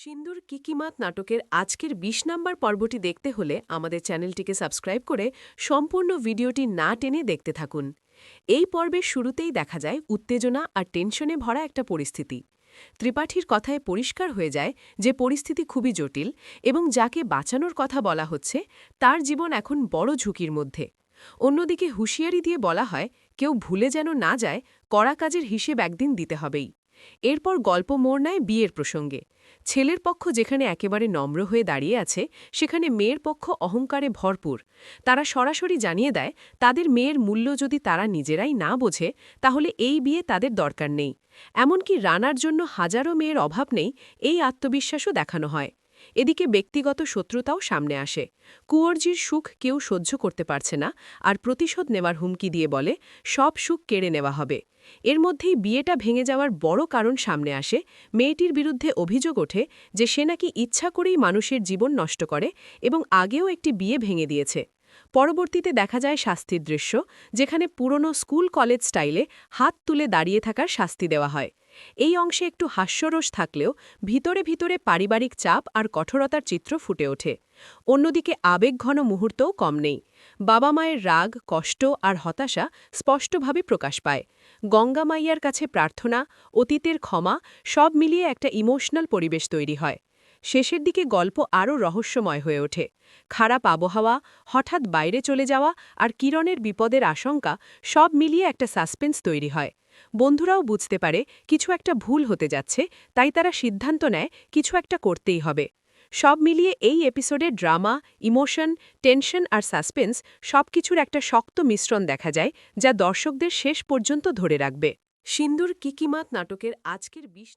সিন্দুর কিকিমাত নাটকের আজকের ২০ নম্বর পর্বটি দেখতে হলে আমাদের চ্যানেলটিকে সাবস্ক্রাইব করে সম্পূর্ণ ভিডিওটি না টেনে দেখতে থাকুন। এই পর্বের শুরুতেই দেখা যায় উত্তেজনা আর টেনশনে ভরা একটা পরিস্থিতি। ত্রিপাঠীর কথায় পরিষ্কার হয়ে যায় যে পরিস্থিতি খুবই জটিল এবং যাকে বাঁচানোর কথা বলা হচ্ছে তার জীবন এখন বড় ঝুঁকির মধ্যে। অন্যদিকে হুঁশিয়ারি দিয়ে বলা হয় কেউ ভুলে যেন না যায় কড়া কাজের হিসেব একদিন দিতে হবেই। এরপর গল্প মোড় নেয় বিয়ের প্রসঙ্গে। ছেলের পক্ষ যেখানে একেবারে নম্র হয়ে দাঁড়িয়ে আছে সেখানে মেয়ের পক্ষ অহংকারে ভরপুর। তারা সরাসরি জানিয়ে দেয় তাদের মেয়ের মূল্য যদি তারা নিজেরাই না বোঝে তাহলে এই বিয়ে তাদের দরকার নেই। এমনকি রানার জন্য হাজারো মেয়ের অভাব নেই, এই আত্মবিশ্বাসও দেখানো হয়। এদিকে ব্যক্তিগত শত্রুতাও সামনে আসে। কুঁয়র্জির সুখ কেউ সহ্য করতে পারছে না আর প্রতিশোধ নেওয়ার হুমকি দিয়ে বলে সব সুখ কেড়ে নেওয়া হবে। এর মধ্যেই বিয়েটা ভেঙে যাওয়ার বড় কারণ সামনে আসে। মেয়েটির বিরুদ্ধে অভিযোগ ওঠে যে সে নাকি ইচ্ছা করেই মানুষের জীবন নষ্ট করে এবং আগেও একটি বিয়ে ভেঙে দিয়েছে। পরবর্তীতে দেখা যায় শাস্তির দৃশ্য, যেখানে পুরনো স্কুল কলেজ স্টাইলে হাত তুলে দাঁড়িয়ে থাকার শাস্তি দেওয়া হয়। এই অংশে একটু হাস্যরস থাকলেও ভিতরে ভিতরে পারিবারিক চাপ আর কঠোরতার চিত্র ফুটে ওঠে। অন্যদিকে আবেগঘন মুহূর্তও কম নেই। বাবা মায়ের রাগ, কষ্ট আর হতাশা স্পষ্টভাবে প্রকাশ পায়। গঙ্গা মাইয়ার কাছে প্রার্থনা, অতীতের ক্ষমা, সব মিলিয়ে একটা ইমোশনাল পরিবেশ তৈরি হয়। শেষের দিকে গল্প আরও রহস্যময় হয়ে ওঠে। খারাপ আবহাওয়া, হঠাৎ বাইরে চলে যাওয়া আর কিরণের বিপদের আশঙ্কা সব মিলিয়ে একটা সাসপেন্স তৈরি হয়। বন্ধুরাও বুঝতে পারে কিছু একটা ভুল হতে যাচ্ছে, তাই তারা সিদ্ধান্ত নেয় কিছু একটা করতেই হবে। সব মিলিয়ে এই এপিসোডে ড্রামা, ইমোশন, টেনশন আর সাসপেন্স সবকিছুর একটা শক্ত মিশ্রণ দেখা যায়, যা দর্শকদের শেষ পর্যন্ত ধরে রাখবে। সিন্দুর কিকিমাত নাটকের আজকের ২০